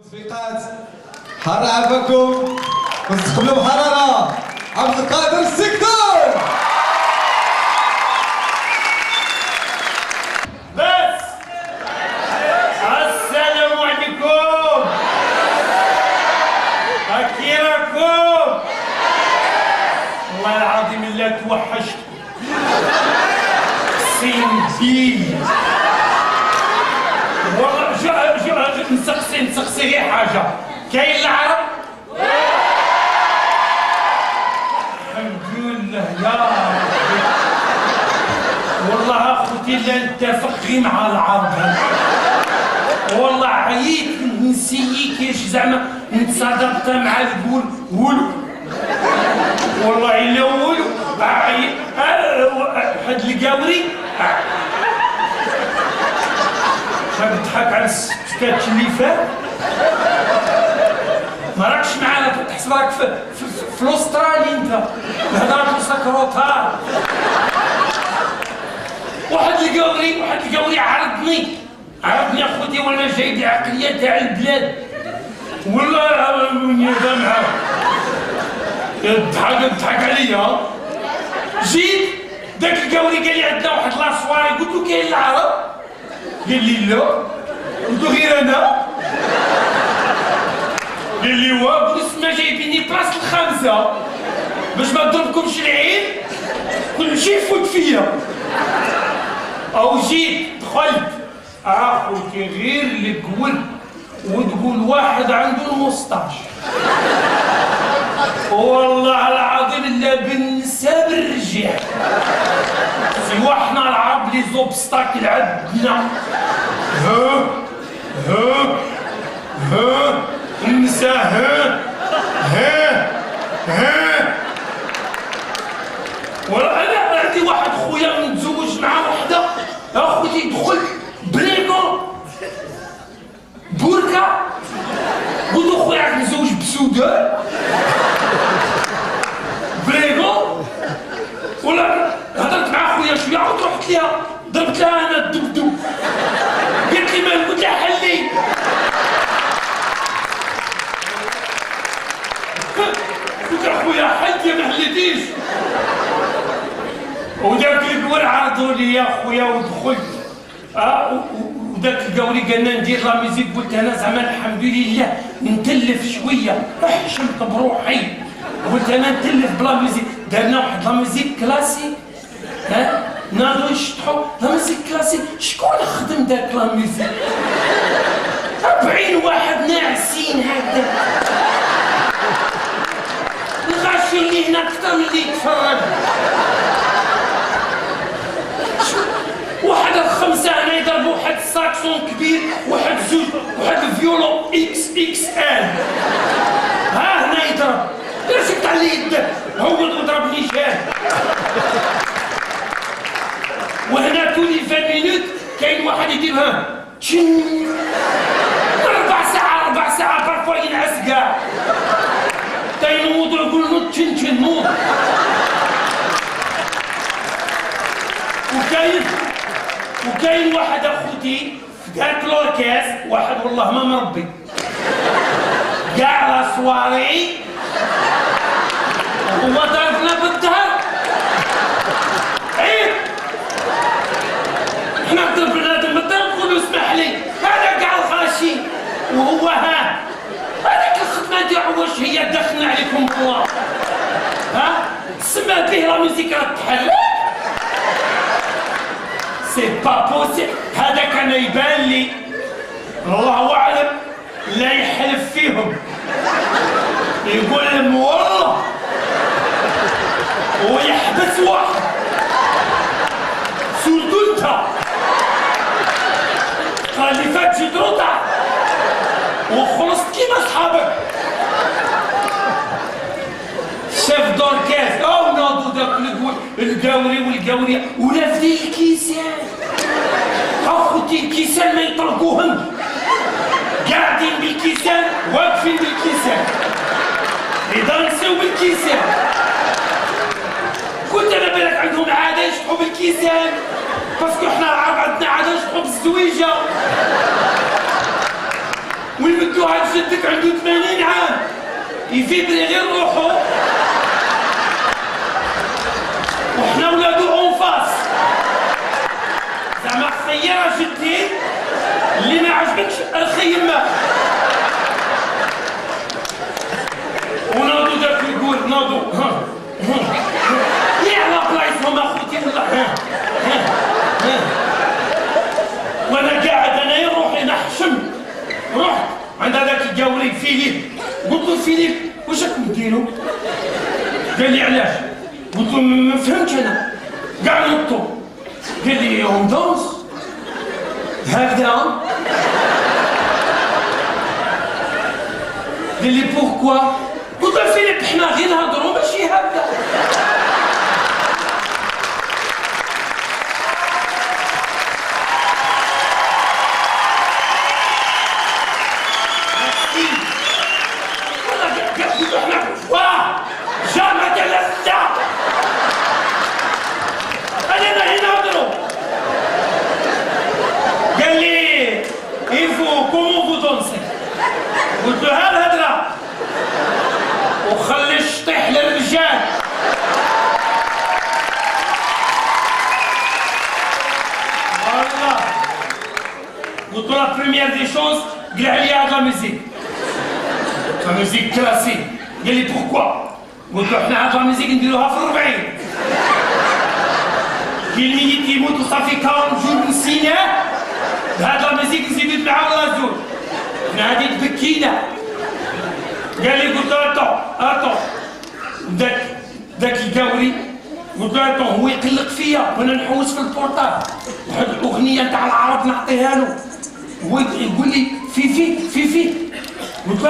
تصفيقات حرعبكم واستقبلوا بحرارة عبد القادر السكتور. بس السلام عليكم كي راكم؟ والله العظيم الا توحشت سندي والله نسقسي غير حاجه. كاين العرب؟ الحمد لله يا ربي. والله اخوتي لا نتفق غير مع العرب. والله عييت نسيي كيش زعما نتصادقت مع القول ولو والله الا ولو عييت حد القاوري تضحك على السكاتش اللي فات. ما راكش معانا تحسب راك في الاسترالي انت الهضره سكروتار. واحد القوري عرضني اخوتي وانا جاي بعقليه تاع البلاد والله هذا معاه يضحك عليا. جيت داك القوري قال لي عندنا واحد لاسواري قلت له كاين العرب؟ قال لي لا. قلت له غير انا؟ قال لي واه. قلت له سما جايبيني بلاصه الخامسه باش ما نضربكمش العين كل شيء يفوت فيا. او جيت دخلت اخوتي غير القول وتقول واحد عنده المسطاش والله العظيم الا بنساب الرجال سوا حنا العرب لي زوبستاكل عندنا. ها نسا ها ولا انا عندي واحد خويا متزوج مع وحده اخوتي دخل بريغو بوركا. قلت له خويا راك متزوج بسودان بريغو ولا هضرت مع خويا شويه عاود رحت ليها ضربت لها انا الدبدوب قالت لي مال قلت لها حلي. قلت لها خويا حلتي ما حليتيش. وداك القول عرضوا لي يا خويا ودخلت وداك القوري قال لنا ندير لا ميوزيك. قلت انا زعما الحمد لله نتلف شويه حشمت بروحي. قلت انا نتلف بلا ميوزيك. درنا واحد لا ميوزيك كلاسيك ناضوا يشطحوا لا ميوزيك كلاسيك. شكون خدم داك لا ميوزيك؟ 40 واحد ناعسين هكذا الغاشي اللي هنا اكثر من اللي يتفرج. واحد الخمسه هنا يضربوا واحد الساكسون كبير واحد زوج واحد الفيولو اكس ال ها هنا يضرب رشقت على يده هو ضربني شاه. وهنا كل 20 مينوت كاين واحد يديرها تشن 4 ساعات بارفوا ينعس كاع تينوض يقول نوض تشن نوض. وكاين واحد اخوتي في داك لوركاس واحد والله ما مربي كاع لا سواري هو ضربنا بالظهر عيب. حنا نضرب بنادم بالظهر نقول له اسمح لي هذا كاع الغاشي وهو هذاك الخدمه تاعو واش هي دخلنا عليكم الله تسمى به لا ميوزيك راه تحل. سي با بوسيبل. هذاك انا يبان لي الله اعلم لا يحلف فيهم يقول لهم والله ويحبس واحد سولتو انت قال لي فات جي تروطع وخلصت كيما صحابك. شاف دوركاس او ناضو داك القاوري والقاوريه ولا في الكيسان اخوتي الكيسان ما يطلقوهم قاعدين بالكيسان واقفين بالكيسان يدانسيو بالكيسان. قلت انا بالك عندهم عاده يشطحوا بالكيسان باسكو حنا العرب عندنا عاده نشطحوا بالزويجه. ونمدو عاد جدك عنده 80 عام يفيبري غير روحو، وحنا ولادو اون فاس. زعما خير جدي اللي ما عجبكش الخي يماك. وناضو داك الكول ناضو يا على بلايصهم اخوتي والله. وانا قاعد انايا روحي نحشم. رحت عند هذاك الجاوري فيليب، قلت له فيليب واش راكم ديروا؟ قال لي علاش؟ قلت له ما فهمتش انا. كاع نطوا. قال لي اون دونس هكذا. قال لي بوركوا؟ قلت له فيليب حنا غير نهضروا ماشي هكذا. قلت له ها الهدرة وخلي الشطيح للرجال. والله قلت له لا بريميير دي شونس قلع لي هاد لا ميوزيك، لا ميوزيك كلاسيك. قال لي بوركوا؟ قلت له حنا هاد لا ميوزيك نديروها في 40. كي الميت يموت وصافي 40 جور نسيناه، بهاد لا ميوزيك نزيدو معاه ولا زوج. حنا هادي تبكينا. قال لي قلت له اتون داك الكاوري قلت له اتون هو يقلق فيا وانا نحوس في البورطاب واحد الاغنيه نتاع العرب نعطيها له، هو يقول لي في قلت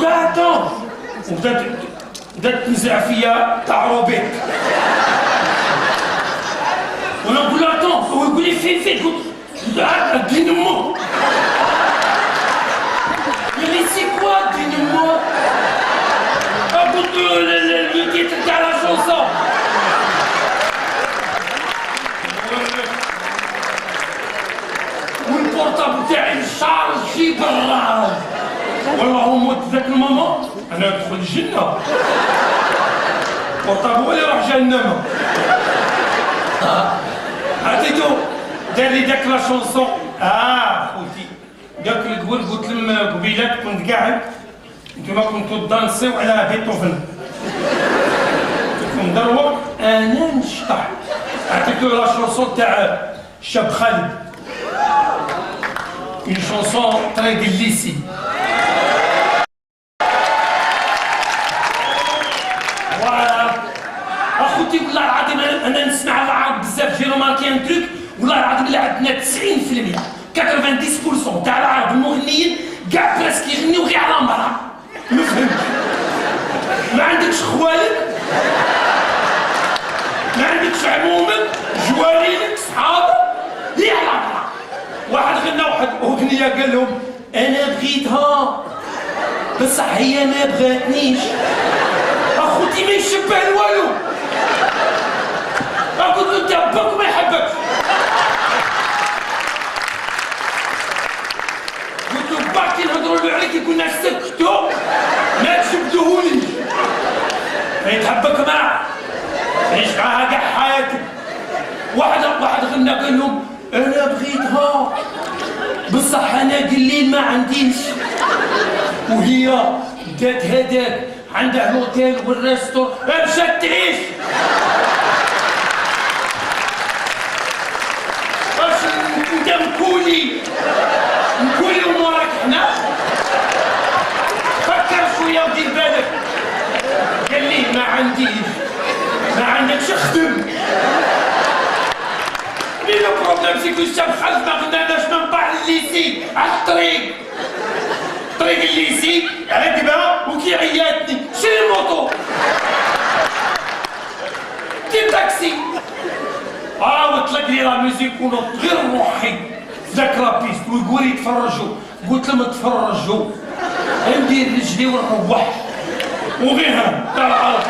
له اتون وبدات تنزع فيا تاع روبيك وانا نقول له اتون، هو يقول لي في قلت له دين امو. قال لي سي كوا دين امو؟ قلت له لو تيتر تاع لا شونسون. والبورطابل تاعي مشارجي بالراس. والله موت ذاك الماما انا ندخل الجنه. البورطابل هو اللي يروح جهنم. عرفتو دار لي داك لا شونسون. خوتي داك القبل قلت لهم قبيلات كنت قاعد نتوما كنتو دانسيو على بيتهوفن، كنت دروك انا نشطح. عطيتو لا شونسون تاع الشاب خالد، اون شونسون طريق الليسي. فوالا اخوتي والله العظيم انا نسمع العرب بزاف. جي روماركي ان تروك والله العظيم اللي عندنا 90% 90% تاع العرب المغنيين كاع براسك يغنيو غير على مرأة. ما فهمتش. ما عندكش خوالك، ما عندكش عمومك، جوارينك، صحابك، غير على مرأة. واحد غنى واحد اغنيه قال لهم انا بغيتها بصح هي ما بغاتنيش. اخوتي ما يشبه والو. قلت له انت باك ما يحبكش. قلت له باك كي نهضروا له عليك يقولنا سكتوا ما تشبدوهوليش. يتحبك معاه عيش معاها كاع حياتك. واحد غنى قال لهم انا بغيتها بصح انا قليل ما عنديش، وهي دات هداك عندها الهوتيل والريستور مشات تعيش. واش انت مكولي وموراك حنا؟ فكر شويه ودير بالك. قال لي ما عنديش. ما عندكش خدم. مي لو بروبليم سي كو الشاب خلف ما غناناش من بعد الليسي على الطريق. طريق الليسي عقبه وكي عياتني شري موطو دير تاكسي. وطلق لي لا ميوزيك ونط غير روحي ذاك لابيست ويقول يتفرجوا. قلت لهم تفرجوا ندير رجلي ونروح وغير تاع العرب.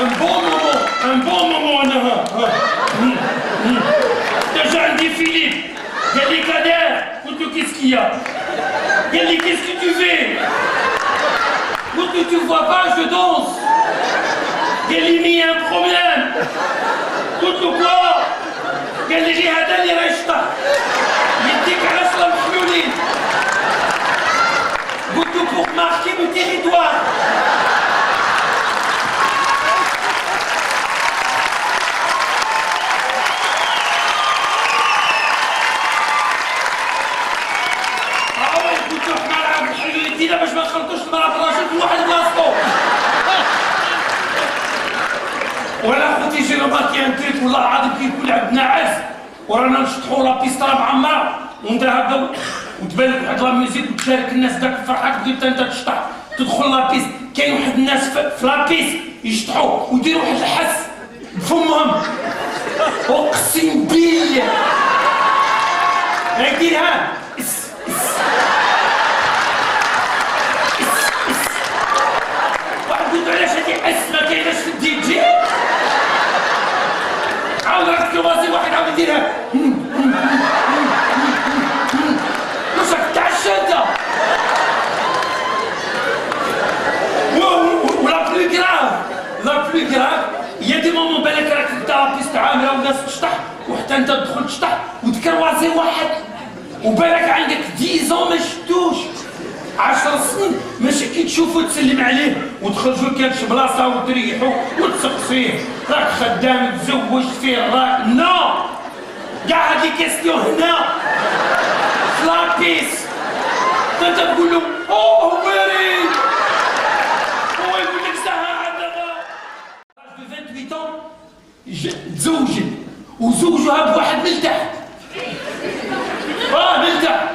ان بون مومون انا ديجا عندي لي فيليب، قال لي كادر، قلت له كيسكيا، قال لي كيسكو تو في؟ قلت له تو فوا با جو دونس، قال لي مي ان بروبليم، قلت له كوا؟ قال لي غير هذا اللي راه يشطح، يديك على صلا محلولين، قلت له بوغ ماركي لو تيريتوار. دينا باش ما نخلطوش المرأة بالراجل كل واحد بلاصتو. ولا خوتي جي روماركي ان تريك والله العظيم كي يكون عندنا عز ورانا نشطحو لا بيستا معمرة وندير هكا وتبان لك واحد لا ميوزيك وتشارك الناس داك الفرحة تبدا انت تشطح تدخل لا بيست كاين واحد الناس في لا بيست يشطحو ويديروا واحد الحس بفمهم اقسم بالله يديرها علاش هادي حس ما كايناش في الدي جي عاود راك كلوازي واحد عاود يديرها واش راك تعشى انت ولا بلو كراف يا دي مومون بالك راك تبدا بيست عامره والناس تشطح وحتى انت تدخل تشطح وتكروازي واحد وبالك عندك 10 ما شفتوش 10 سنين ماشي كي تشوفو تسلم عليه وتخرجوا لكانش بلاصه وتريحوا وتسقسيه راك خدام تزوجت فيه راك نو كاع هادي كيستيون هنا في لابيس انت تقول له اوه ويري هو يقول لك ساعه دابا 28 تزوجت وزوجها بواحد من تحت من تحت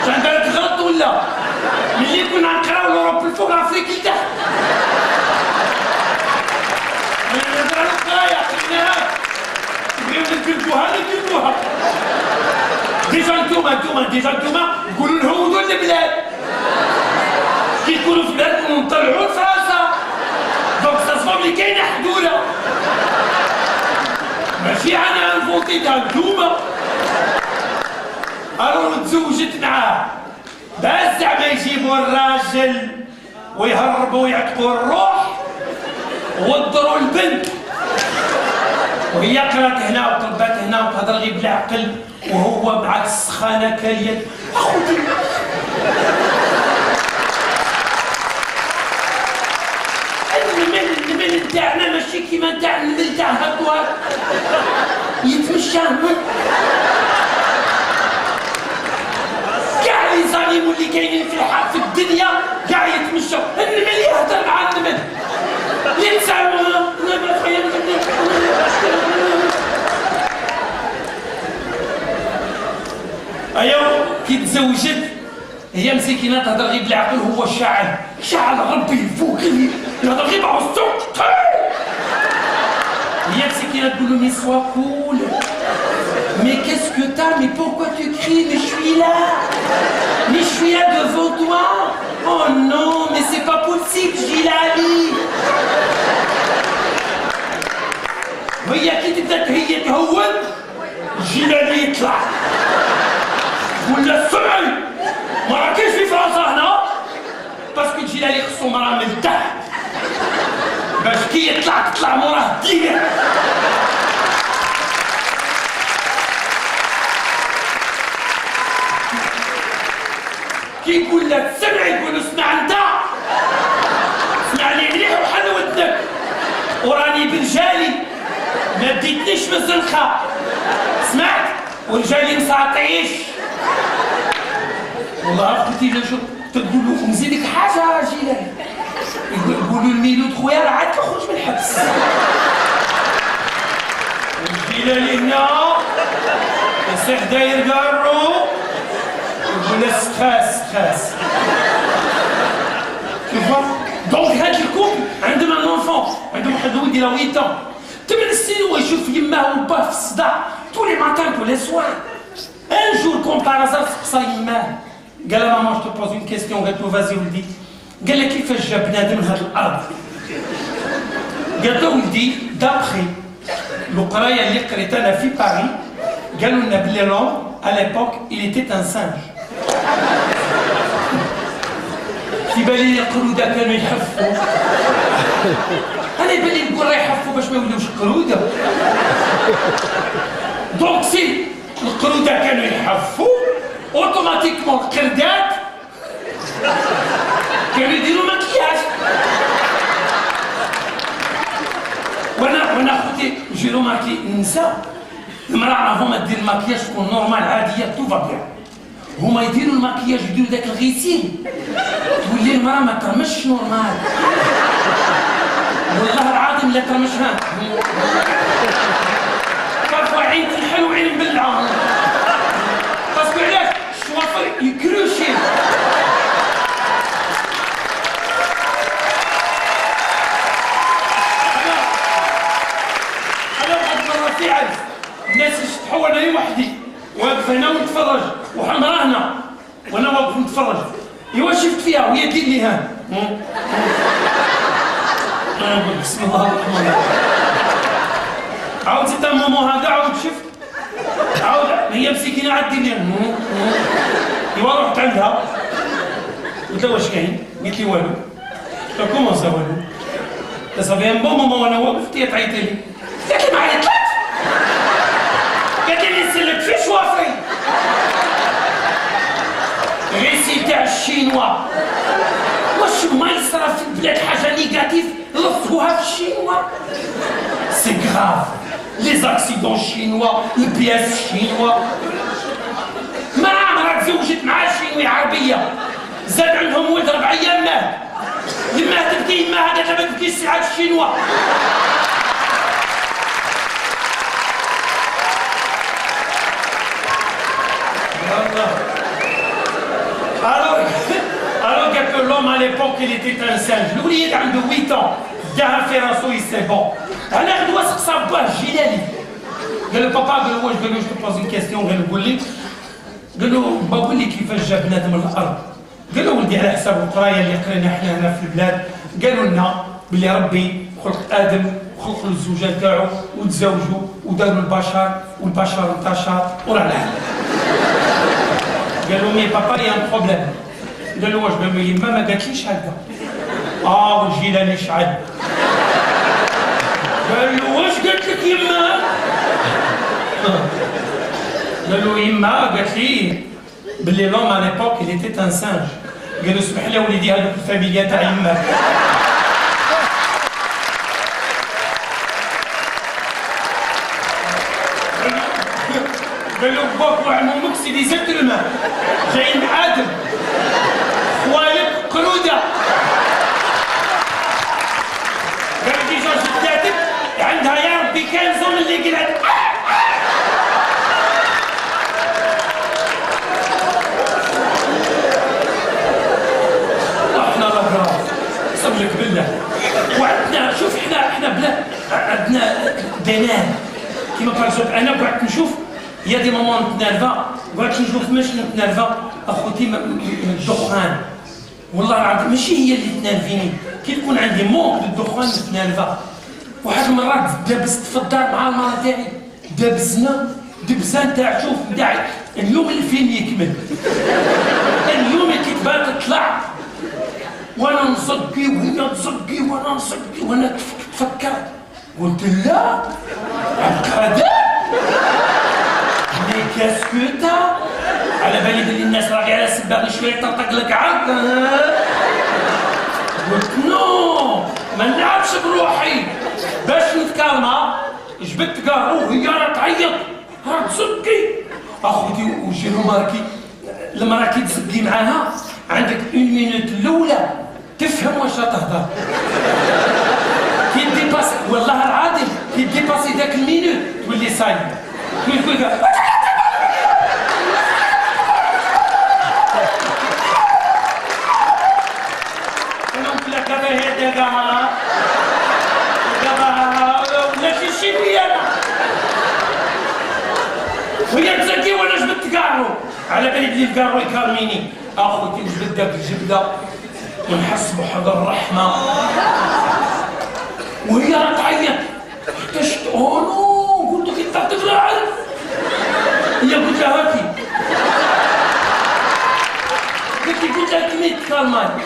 كان بالك غلط ولا؟ ملي كنا نقراو لوروب الفوق افريقي لتحت. نهضر على القرايه خدناها. بغيو نديروها. ديجا نتوما نقولوا نهودوا البلاد. كي يكونوا في بلادكم نطلعوا لفرنسا. دونك سا بلي كاينه حدوده. ماشي انا انفونتيتها نتوما. الو تزوجت معاه بس زعما يجيبوا الراجل ويهربوا ويعتقوا الروح وضروا البنت وهي قرات هنا وطلبات هنا وتهضر غير بالعقل وهو معاك السخانه كاليد اخوتي النمل تاعنا ماشي كيما تاع النمل تاع هكوار يتمشى كاع لي زانيمو اللي كاينين في الدنيا كاع يتمشوا النمل يهضر مع النمل يتسامى ايوا كي تزوجت هي مسكينه تهضر غير بالعقل هو شاعل ربي يفوق لي يهضر غير مع الصوت هي مسكينه تقول له مي سوا كول Mais qu'est-ce que t'as? Mais pourquoi tu cries? Mais je suis là! Mais je suis là devant toi! Oh non, mais c'est pas possible, Gilali! وهي كي تبدا هي تهون جيلاني يطلع ولا سمعي ما راكيش في فرنسا هنا باسكو جيلاني خصو مرا من تحت باش كي يطلع تطلع موراه ديريكت كي يقول لك سمعي يقول له اسمع انت اسمعني مليح وحل ودنك وراني برجالي ما بديتنيش بالزنخه سمعت ورجالي مساطيش والله اختي لا شوف تقول له نزيدك حاجه جيلاني يقولوا الميلود خويا راه عاد كيخرج من الحبس جيلاني هنا يصيح داير كارو يقول ستريس دونك هاد الكوبل عندهم ان اونفون عندهم واحد الولد له 8 ans 8 سنين هو يشوف يماه وباه في الصداع tous les matins tous les soirs un jour comme par hasard سقسا يماه قال لها ماما جو بوز اون كيستيون قالت له فازي ولدي قال لها كيفاش جا بنادم لهاد الارض قالت له ولدي دابخي القرايه اللي قريت انا في باريس قالوا لنا بلي l'homme à l'époque il était un singe. في بالي القرودة كانوا يحفوا. أنا بالي نقول راه يحفوا باش ما يوليوش قرودة. دونك سي القرودة كانوا يحفوا اوتوماتيكمون القردات كانوا يديروا مكياج. وانا خوتي جي روماركي النساء المرأة هما دير الماكياج تكون نورمال عادية تو فا بيان. هما يديروا الماكياج يديروا داك الغيسيل تولي المرأة ما ترمش نورمال. والله العظيم لا ترمشها. بارفوا عين تنحل وعين مبلعة. باسكو علاش؟ الشوافر يكروشي. في عز الناس يشطحوا انا وحدي واقف هنا ونتفرج وحمرا هنا وانا واقف نتفرج. ايوا شفت فيها وهي دير لي هان. بسم الله الرحمن الرحيم. عاود زدت ماما هذا عاود شفت عاود هي مسكينه عاد دير لي. ايوا رحت عندها قلت لها واش كاين؟ قالت لي والو. قلت لها كومون سا والو؟ لا صافي ان بون مومون وانا واقف هي تعيط لي. قالت لي ما عيطتش. قالت لي نسلك في شوافري. غيسي تاع الشينوا. واش ما يصرا في البلاد حاجه نيجاتيف لصقوها في الشينوا. سي غراف. لي زاكسيدون شينوا، البياس شينوا. ما عمرها تزوجت مع شينوي عربيه. زاد عندهم ولد 4 ايام مات. يماه تبكي يماه قالت لها ما تبكيش ساعات الشينوا. Alors que l'homme à l'époque il était un singe. الوليد عنده 8 ans داها في راسو يسي بون. انا غدوه سقسا باه الجيلاني. قال له بابا قال له واش قال له جو بوز اون كيستيون قال له قول لي. قال له با قول لي كيفاش جا بنادم الارض. قال له ولدي على حساب القرايه اللي قرينا حنا هنا في البلاد قالوا لنا بلي ربي خلق ادم وخلق الزوجه تاعو وتزوجوا وداروا البشر والبشر انتشر وراه العالم. قال له مي بابا يا ان بروبليم. قال له واش بابا يما ما قالتليش هكذا. والجيلاني شعل. قال له واش قالت لك يما؟ قال له يما قالت لي بلي لوم على ليبوك il était un singe. قال له اسمح لي وليدي هذوك الفاميليا تاع يماك. قال له باك وعمومك سي دي زيترمان جايين عادل خوالك قروده. قال ديجا جداتك عندها يا ربي كان زون اللي قلعت. احنا راه قسم لك بالله. وعندنا شوف احنا بلاد عندنا بنان كيما بارزوك. انا قعدت نشوف يا دي ماما نتنرفا قعدت نشوف ماش نتنرفا اخوتي من الدخان. والله العظيم ماشي هي اللي تنرفيني كي تكون عندي مو بالدخان نتنرفا. واحد المرات دابست في الدار مع المرا تاعي دابزنا دبزان تاع شوف تاعي اليوم الفيلم يكمل. اليوم كي تبان تطلع وانا نصقي وهي تصقي وانا نصقي وانا تفكرت قلت لا هذا مي كاسكو تا على بالي بلي الناس راهي على سباغي شويه تطق لك عرض. قلت نو ما نلعبش بروحي باش نتكلم. جبت كارو وهي راه تعيط راه تزقي. اخوتي وجي روماركي المراه كي تزقي معاها عندك 1 مينوت الاولى تفهم واش تهضر. كي ديباسي والله العظيم كي ديباسي ذاك المينوت تولي صايم تقول انا نقول لك دابا هي دابا ولا شي شي انا وهي تزكي وانا جبت كارو على بالي بلي الكارو يكارميني. اخوتي جبت داك الجبده ونحس بحضر الرحمه وهي راه تعيط. احتجت اونو قلت كي تعطيك لا عارف نورمال.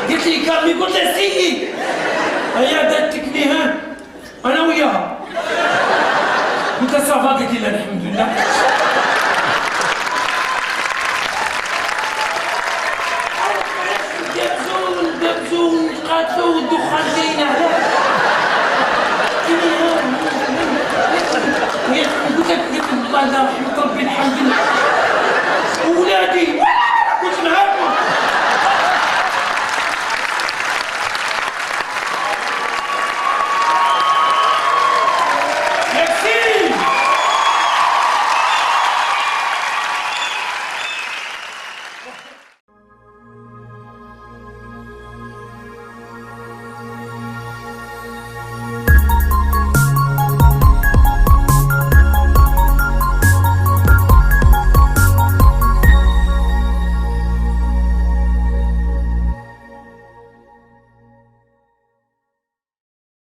قلت لي كامي، قلت لها سيي هيا داتكني ها انا وياها. قلت لها صافا، قالت لي لا الحمد لله. دبزو ونقاتلو والدخان جايين على قلت لها والله لا